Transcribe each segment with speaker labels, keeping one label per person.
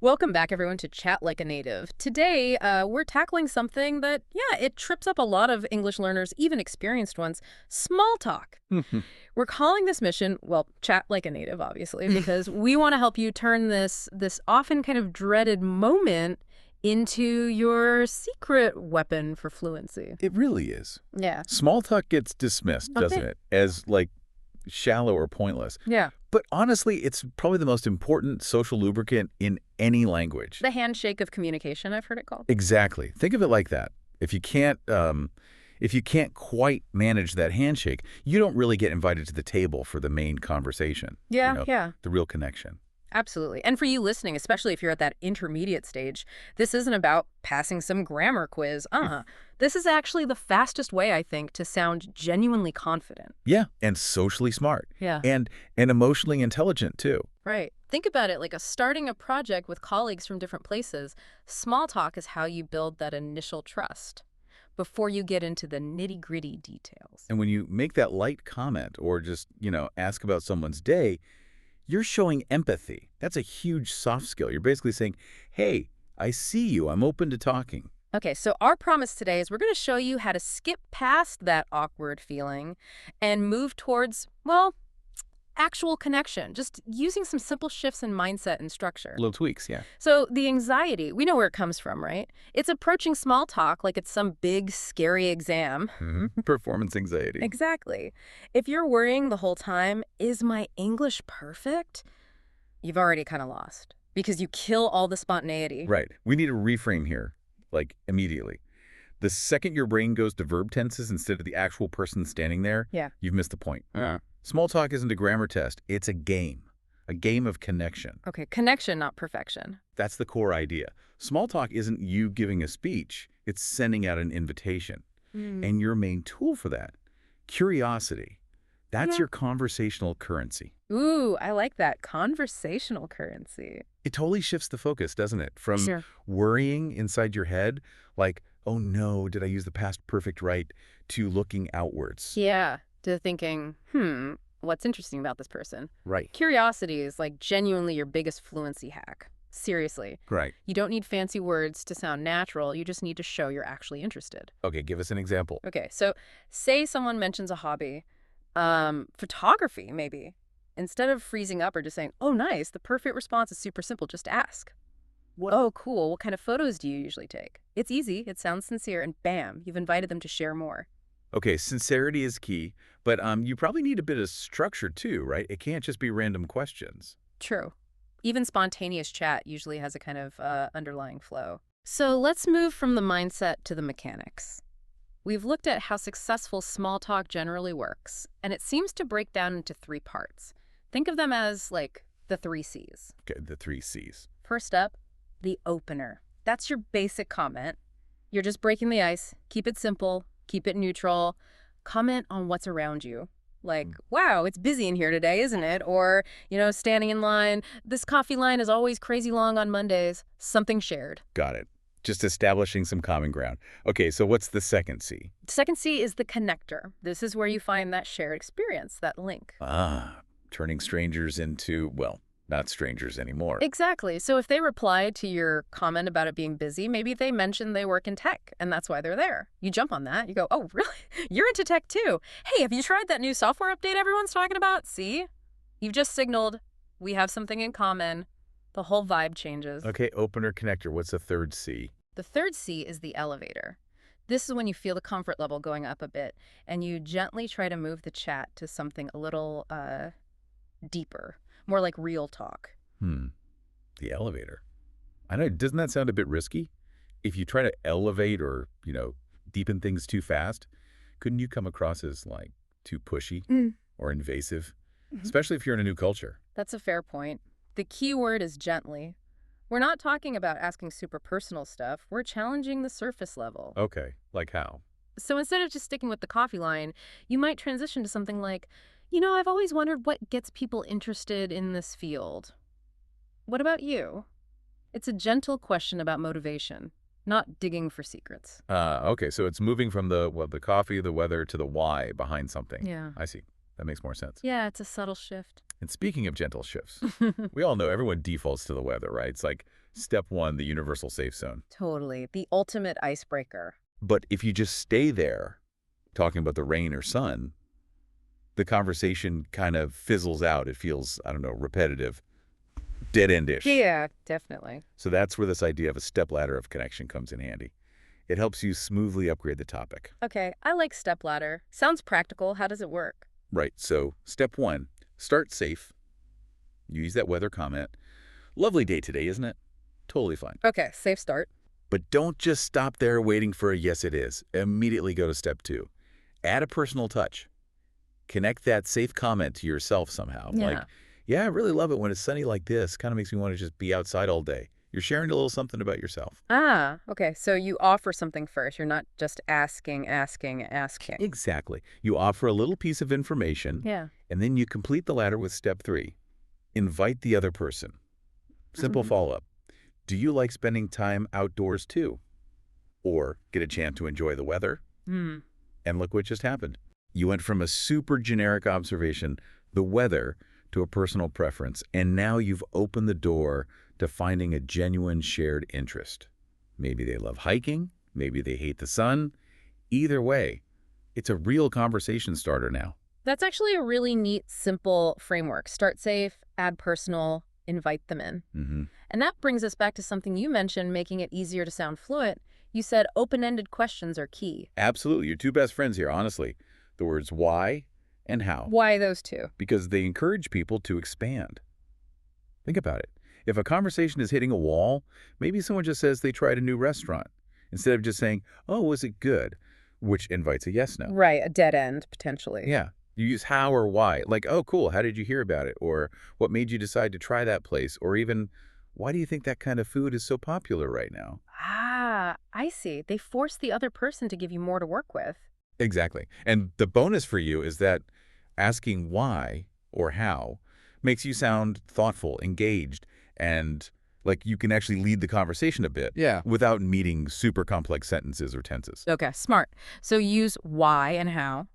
Speaker 1: Welcome back, everyone, to Chat Like a Native. Today, we're tackling something that, yeah, it trips up a lot of English learners, even experienced ones, small talk. We're calling this mission, well, Chat Like a Native, obviously, because we want to help you turn this often kind of dreaded moment into your secret weapon for fluency.
Speaker 2: It really is.
Speaker 1: Yeah.
Speaker 2: Small talk gets dismissed, doesn't it, as, like, shallow or pointless.
Speaker 1: Yeah.
Speaker 2: But honestly, it's probably the most important social lubricant in any language.
Speaker 1: The handshake of communication, I've heard it called.
Speaker 2: Exactly. Think of it like that. If you can't quite manage that handshake, you don't really get invited to the table for the main conversation.
Speaker 1: Yeah.
Speaker 2: The real connection.
Speaker 1: Absolutely. And for you listening, especially if you're at that intermediate stage, this isn't about passing some grammar quiz. This is actually the fastest way, I think, to sound genuinely confident.
Speaker 2: Yeah, and socially smart.
Speaker 1: Yeah.
Speaker 2: And emotionally intelligent, too.
Speaker 1: Right. Think about it like starting a project with colleagues from different places. Small talk is how you build that initial trust before you get into the nitty-gritty details.
Speaker 2: And when you make that light comment or just, ask about someone's day, you're showing empathy. That's a huge soft skill. You're basically saying, hey, I see you. I'm open to talking.
Speaker 1: Okay, so our promise today is we're going to show you how to skip past that awkward feeling and move towards, well, actual connection, just using some simple shifts in mindset and structure.
Speaker 2: Little tweaks, yeah.
Speaker 1: So the anxiety, we know where it comes from, right? It's approaching small talk like it's some big, scary exam.
Speaker 2: Performance anxiety.
Speaker 1: Exactly. If you're worrying the whole time, is my English perfect? You've already kind of lost because you kill all the spontaneity.
Speaker 2: Right. We need a reframe here, like immediately. The second your brain goes to verb tenses instead of the actual person standing there, you've missed the point. Small talk isn't a grammar test. It's a game of connection.
Speaker 1: Okay, connection, not perfection.
Speaker 2: That's the core idea. Small talk isn't you giving a speech. It's sending out an invitation. And your main tool for that, curiosity, that's your conversational currency.
Speaker 1: Ooh, I like that. Conversational currency.
Speaker 2: It totally shifts the focus, doesn't it? From worrying inside your head, like, oh no, did I use the past perfect right, to looking outwards.
Speaker 1: Yeah, to thinking, what's interesting about this person?
Speaker 2: Right.
Speaker 1: Curiosity is like genuinely your biggest fluency hack. Seriously.
Speaker 2: Right.
Speaker 1: You don't need fancy words to sound natural. You just need to show you're actually interested.
Speaker 2: Okay, give us an example.
Speaker 1: Okay, so say someone mentions a hobby, photography maybe. Instead of freezing up or just saying, oh, nice, the perfect response is super simple. Just ask. Oh, cool. What kind of photos do you usually take? It's easy. It sounds sincere. And bam, you've invited them to share more.
Speaker 2: Okay, sincerity is key, but you probably need a bit of structure too, right? It can't just be random questions.
Speaker 1: True. Even spontaneous chat usually has a kind of underlying flow. So let's move from the mindset to the mechanics. We've looked at how successful small talk generally works, and it seems to break down into 3 parts. Think of them as, like, the 3 C's.
Speaker 2: Okay, the 3 C's.
Speaker 1: First up, the opener. That's your basic comment. You're just breaking the ice. Keep it simple. Keep it neutral. Comment on what's around you. Like, wow, it's busy in here today, isn't it? Or, standing in line. This coffee line is always crazy long on Mondays. Something shared.
Speaker 2: Got it. Just establishing some common ground. Okay, so what's the second C?
Speaker 1: The second C is the connector. This is where you find that shared experience, that link.
Speaker 2: Turning strangers into, well, not strangers anymore.
Speaker 1: Exactly. So if they reply to your comment about it being busy, maybe they mention they work in tech, and that's why they're there. You jump on that. You go, oh, really? You're into tech too. Hey, have you tried that new software update everyone's talking about? See? You've just signaled we have something in common. The whole vibe changes.
Speaker 2: Okay, opener, connector. What's the third C?
Speaker 1: The third C is the elevator. This is when you feel the comfort level going up a bit, and you gently try to move the chat to something a little deeper, more like real talk.
Speaker 2: The elevator. I know, doesn't that sound a bit risky? If you try to elevate or, deepen things too fast, couldn't you come across as, like, too pushy or invasive? Especially if you're in a new culture.
Speaker 1: That's a fair point. The key word is gently. We're not talking about asking super personal stuff. We're challenging the surface level.
Speaker 2: Okay, like how?
Speaker 1: So instead of just sticking with the coffee line, you might transition to something like, I've always wondered what gets people interested in this field. What about you? It's a gentle question about motivation, not digging for secrets.
Speaker 2: Okay, so it's moving from the coffee, the weather, to the why behind something.
Speaker 1: Yeah.
Speaker 2: I see. That makes more sense.
Speaker 1: Yeah, it's a subtle shift.
Speaker 2: And speaking of gentle shifts, we all know everyone defaults to the weather, right? It's like Step one, the universal safe zone.
Speaker 1: Totally. The ultimate icebreaker.
Speaker 2: But if you just stay there, talking about the rain or sun, the conversation kind of fizzles out. It feels, I don't know, repetitive, dead-end-ish.
Speaker 1: Yeah, definitely.
Speaker 2: So that's where this idea of a stepladder of connection comes in handy. It helps you smoothly upgrade the topic.
Speaker 1: Okay, I like stepladder. Sounds practical. How does it work?
Speaker 2: Right, so step one, start safe. You use that weather comment. Lovely day today, isn't it? Totally fine.
Speaker 1: Okay, safe start.
Speaker 2: But don't just stop there waiting for a yes it is. Immediately go to step two. Add a personal touch. Connect that safe comment to yourself somehow.
Speaker 1: Yeah.
Speaker 2: Like, yeah, I really love it when it's sunny like this. Kind of makes me want to just be outside all day. You're sharing a little something about yourself.
Speaker 1: Ah, okay. So you offer something first. You're not just asking.
Speaker 2: Exactly. You offer a little piece of information,
Speaker 1: Yeah.
Speaker 2: and then you complete the ladder with step three. Invite the other person. Simple follow-up. Do you like spending time outdoors too? Or get a chance to enjoy the weather?
Speaker 1: Hmm.
Speaker 2: And look what just happened. You went from a super generic observation, the weather, to a personal preference, and now you've opened the door to finding a genuine shared interest. Maybe they love hiking, maybe they hate the sun. Either way, it's a real conversation starter now.
Speaker 1: That's actually a really neat, simple framework. Start safe, add personal, invite them in. And that brings us back to something you mentioned, making it easier to sound fluent. You said open-ended questions are key.
Speaker 2: Absolutely. Your two best friends here, honestly. The words why and how.
Speaker 1: Why those two?
Speaker 2: Because they encourage people to expand. Think about it. If a conversation is hitting a wall, maybe someone just says they tried a new restaurant, instead of just saying, oh, was it good? Which invites a yes, no.
Speaker 1: Right, a dead end, potentially.
Speaker 2: Yeah. You use how or why. Like, oh, cool, how did you hear about it? Or what made you decide to try that place? Or even, why do you think that kind of food is so popular right now?
Speaker 1: Ah, I see. They force the other person to give you more to work with.
Speaker 2: Exactly. And the bonus for you is that asking why or how makes you sound thoughtful, engaged, and like you can actually lead the conversation a bit.
Speaker 3: Yeah.
Speaker 2: Without meeting super complex sentences or tenses.
Speaker 1: Okay, smart. So use why and how.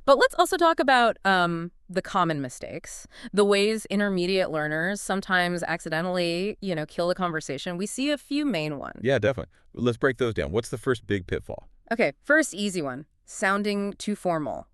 Speaker 1: But let's also talk about the common mistakes, the ways intermediate learners sometimes accidentally, kill a conversation. We see a few main ones.
Speaker 2: Yeah, definitely. Let's break those down. What's the first big pitfall?
Speaker 1: Okay, first easy one, sounding too formal.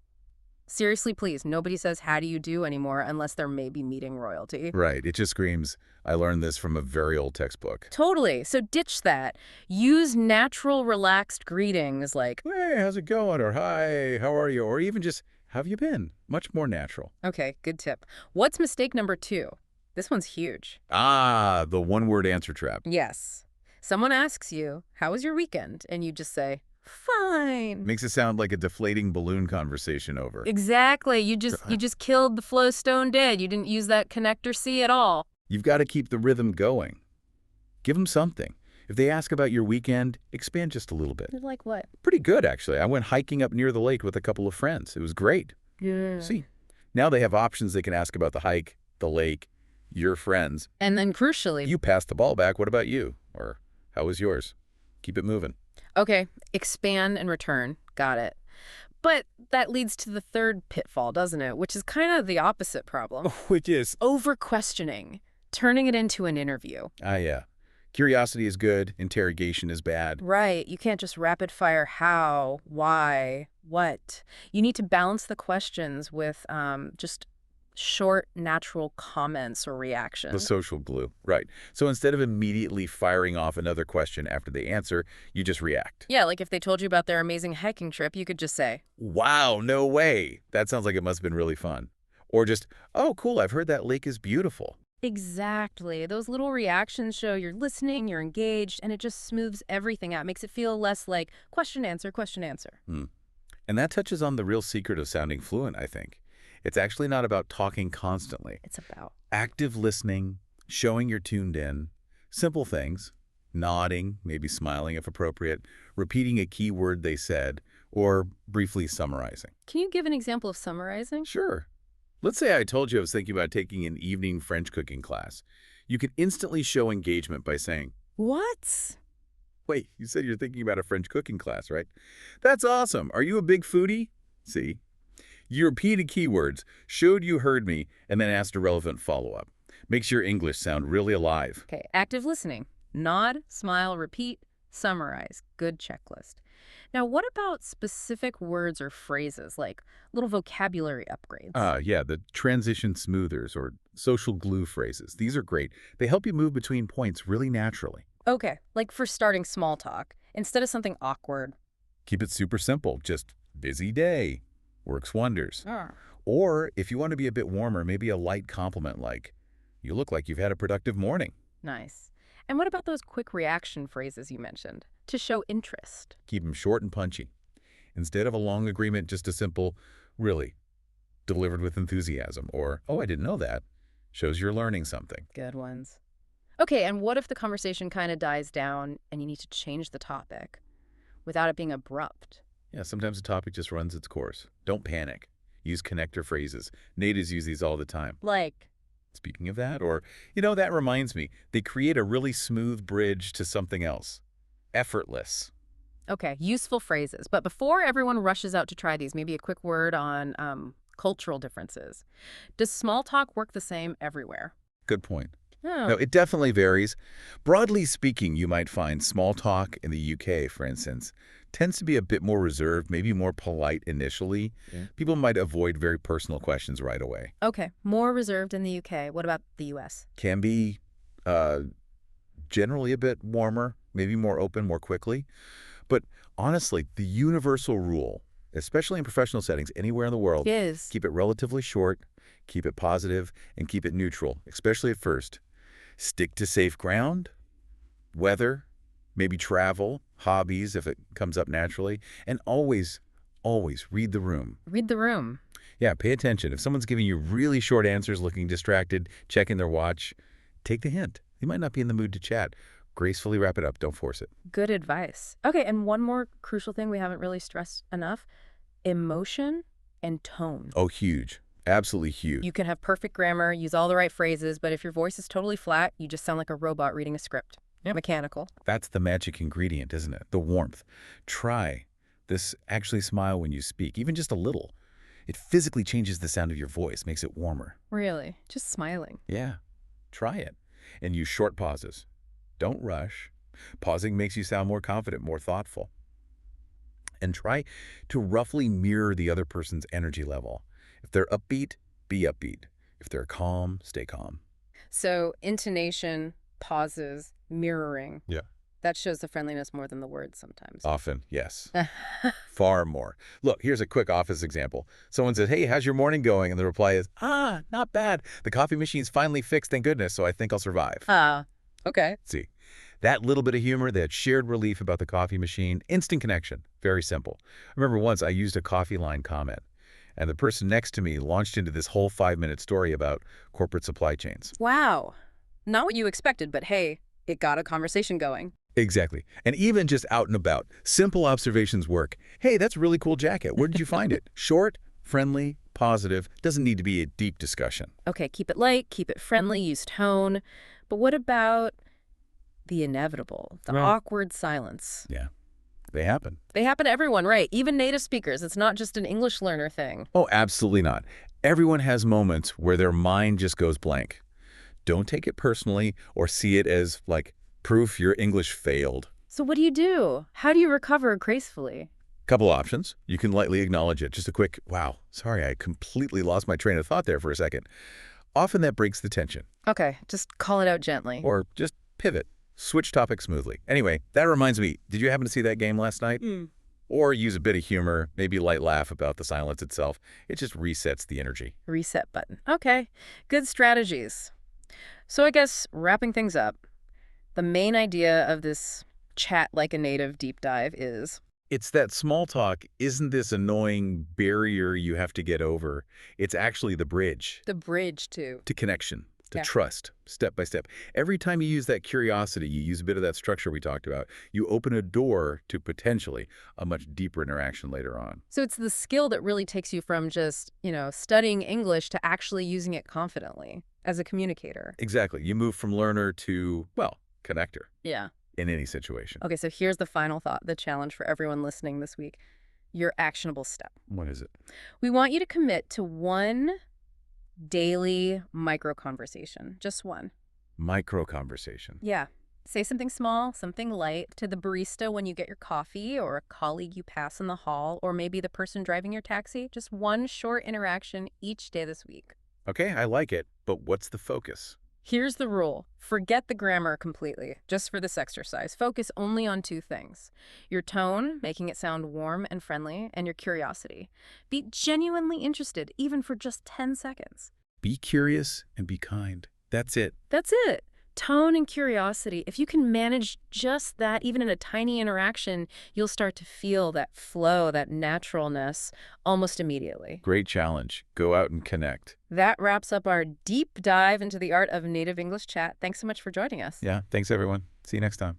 Speaker 1: Seriously, please, nobody says how do you do anymore unless they're maybe meeting royalty.
Speaker 2: Right. It just screams, I learned this from a very old textbook.
Speaker 1: Totally. So ditch that. Use natural, relaxed greetings like,
Speaker 2: Hey, how's it going? Or hi, how are you? Or even just, how have you been? Much more natural.
Speaker 1: okay, good tip. What's mistake number 2? This one's huge.
Speaker 2: Ah, the one-word answer trap.
Speaker 1: Yes. Someone asks you, how was your weekend? And you just say, fine.
Speaker 2: Makes it sound like a deflating balloon conversation over.
Speaker 1: Exactly. You just killed the flow stone dead. You didn't use that connector C at all.
Speaker 2: You've got to keep the rhythm going. Give them something. If they ask about your weekend, expand just a little bit.
Speaker 1: Like what?
Speaker 2: Pretty good, actually. I went hiking up near the lake with a couple of friends. It was great.
Speaker 1: Yeah.
Speaker 2: See, now they have options. They can ask about the hike, the lake, your friends.
Speaker 1: And then crucially,
Speaker 2: You passed the ball back. What about you? Or how was yours? Keep it moving.
Speaker 1: okay, expand and return. Got it. But that leads to the third pitfall, doesn't it? Which is kind of the opposite problem.
Speaker 2: Which is?
Speaker 1: Over-questioning, turning it into an interview.
Speaker 2: Yeah. Curiosity is good. Interrogation is bad.
Speaker 1: Right. You can't just rapid fire how, why, what. You need to balance the questions with just short, natural comments or
Speaker 2: The
Speaker 1: reactions.
Speaker 2: social glue. Right. So instead of immediately firing off another question after they answer, you just react.
Speaker 1: Yeah, like if they told you about their amazing hiking trip, you could just say,
Speaker 2: Wow, no way. That sounds like it must have been really fun. Or just, oh, cool, I've heard that lake is beautiful.
Speaker 1: exactly. Those little reactions show you're listening, you're engaged, and it just smooths everything out, makes it feel less like question, answer, question, answer.
Speaker 2: And that touches on the real secret of sounding fluent, I think. It's actually not about talking constantly.
Speaker 1: It's about.
Speaker 2: Active listening, showing you're tuned in, simple things, nodding, maybe smiling if appropriate, repeating a key word they said, or briefly summarizing.
Speaker 1: Can you give an example of summarizing?
Speaker 2: Sure. Let's say I told you I was thinking about taking an evening French cooking class. You can instantly show engagement by saying,
Speaker 1: What?
Speaker 2: wait, you said you're thinking about a French cooking class, right? That's awesome. Are you a big foodie? See? You repeated keywords, showed you heard me, and then asked a relevant follow-up. Makes your English sound really alive.
Speaker 1: Okay, active listening. Nod, smile, repeat, summarize. Good checklist. Now, what about specific words or phrases, like little vocabulary upgrades?
Speaker 2: Yeah, the transition smoothers or social glue phrases. These are great. They help you move between points really naturally.
Speaker 1: Okay, like for starting small talk, instead of something awkward.
Speaker 2: Keep it super simple. Just busy day. Works wonders.
Speaker 1: Ah.
Speaker 2: Or if you want to be a bit warmer, maybe a light compliment like, you look like you've had a productive morning.
Speaker 1: Nice. And what about those quick reaction phrases you mentioned to show interest?
Speaker 2: Keep them short and punchy. Instead of a long agreement, just a simple, really, delivered with enthusiasm. Or, oh, I didn't know that. Shows you're learning something.
Speaker 1: Good ones. Okay, and what if the conversation kind of dies down and you need to change the topic without it being abrupt?
Speaker 2: Yeah, sometimes the topic just runs its course. Don't panic. Use connector phrases. Natives use these all the time.
Speaker 1: Like,
Speaker 2: Speaking of that, or, that reminds me, they create a really smooth bridge to something else. Effortless.
Speaker 1: okay, useful phrases. But before everyone rushes out to try these, maybe a quick word on cultural differences. Does small talk work the same everywhere?
Speaker 2: Good point.
Speaker 1: Oh,
Speaker 2: No, it definitely varies. Broadly speaking, you might find small talk in the UK, for instance, tends to be a bit more reserved, maybe more polite initially. Yeah. People might avoid very personal questions right away.
Speaker 1: okay. More reserved in the UK. What about the US?
Speaker 2: Can be uh, generally a bit warmer, maybe more open more quickly. But honestly, the universal rule, especially in professional settings anywhere in the world,
Speaker 1: Is.
Speaker 2: keep it relatively short, keep it positive, and keep it neutral, especially at first. Stick to safe ground, weather, maybe travel, hobbies if it comes up naturally, and always, always read the room.
Speaker 1: Read the room.
Speaker 2: Yeah, pay attention. If someone's giving you really short answers, looking distracted, checking their watch, take the hint. They might not be in the mood to chat. Gracefully wrap it up. Don't force it.
Speaker 1: Good advice. Okay, and one more crucial thing we haven't really stressed enough, emotion and tone.
Speaker 2: Oh, huge. Absolutely huge.
Speaker 1: You can have perfect grammar, use all the right phrases, but if your voice is totally flat, you just sound like a robot reading a script.
Speaker 2: Yep.
Speaker 1: Mechanical.
Speaker 2: That's the magic ingredient, isn't it? The warmth. Try this. Actually smile when you speak, even just a little. It physically changes the sound of your voice, makes it warmer.
Speaker 1: Really? Just smiling.
Speaker 2: Yeah, try it. And use short pauses. Don't rush. Pausing makes you sound more confident, more thoughtful. And try to roughly mirror the other person's energy level. If they're upbeat, be upbeat. If they're calm, stay calm.
Speaker 1: So, intonation, pauses, mirroring.
Speaker 2: Yeah.
Speaker 1: That shows the friendliness more than the words sometimes.
Speaker 2: Often, yes. Far more. Look, here's a quick office example. Someone says, hey, how's your morning going? And the reply is, not bad. The coffee machine's finally fixed, thank goodness, so I think I'll survive.
Speaker 1: Okay.
Speaker 2: See, that little bit of humor, that shared relief about the coffee machine, instant connection. Very simple. I remember once I used a coffee line comment, and the person next to me launched into this whole 5-minute story about corporate supply chains.
Speaker 1: Wow. Not what you expected, but hey, it got a conversation going.
Speaker 2: Exactly. And even just out and about, simple observations work. Hey, that's a really cool jacket. Where did you find it? Short, friendly, positive. Doesn't need to be a deep discussion.
Speaker 1: Okay, keep it light, keep it friendly, use tone. But what about the inevitable, the awkward silence?
Speaker 2: Yeah, they happen.
Speaker 1: They happen to everyone, right? Even native speakers. It's not just an English learner thing.
Speaker 2: Oh, absolutely not. Everyone has moments where their mind just goes blank. Don't take it personally or see it as, like, proof your English failed.
Speaker 1: So what do you do? How do you recover gracefully?
Speaker 2: Couple options. You can lightly acknowledge it. Just a quick, wow, sorry, I completely lost my train of thought there for a second. Often that breaks the tension.
Speaker 1: Okay, just call it out gently.
Speaker 2: Or just pivot. Switch topics smoothly. Anyway, that reminds me, did you happen to see that game last night? Or use a bit of humor, maybe a light laugh about the silence itself. It just resets the energy.
Speaker 1: Reset button. Okay, good strategies. So I guess wrapping things up, the main idea of this chat like a native deep dive is
Speaker 2: It's that small talk isn't this annoying barrier you have to get over. It's actually the bridge
Speaker 1: the bridge to.
Speaker 2: to connection, to
Speaker 1: Yeah.
Speaker 2: trust, step by step. Every time you use that curiosity, you use a bit of that structure we talked about, you open a door to potentially a much deeper interaction later on.
Speaker 1: So it's the skill that really takes you from just, studying English to actually using it confidently as a communicator.
Speaker 2: Exactly. You move from learner to, well, connector
Speaker 1: Yeah.
Speaker 2: in any situation.
Speaker 1: Okay, so here's the final thought, the challenge for everyone listening this week. Your actionable step.
Speaker 2: What is it?
Speaker 1: We want you to commit to one daily micro conversation. Just one.
Speaker 2: Micro conversation.
Speaker 1: Yeah. Say something small, something light to the barista when you get your coffee, or a colleague you pass in the hall, or maybe the person driving your taxi. Just one short interaction each day this week.
Speaker 2: Okay, I like it, but what's the focus?
Speaker 1: Here's the rule. Forget the grammar completely, just for this exercise. Focus only on two things. Your tone, making it sound warm and friendly, and your curiosity. Be genuinely interested, even for just 10 seconds.
Speaker 2: Be curious and be kind. That's it.
Speaker 1: That's it. Tone and curiosity. If you can manage just that, even in a tiny interaction, you'll start to feel that flow, that naturalness, almost immediately.
Speaker 2: Great challenge. Go out and connect.
Speaker 1: That wraps up our deep dive into the art of native English chat. Thanks so much for joining us.
Speaker 2: Yeah, thanks everyone. See you next time.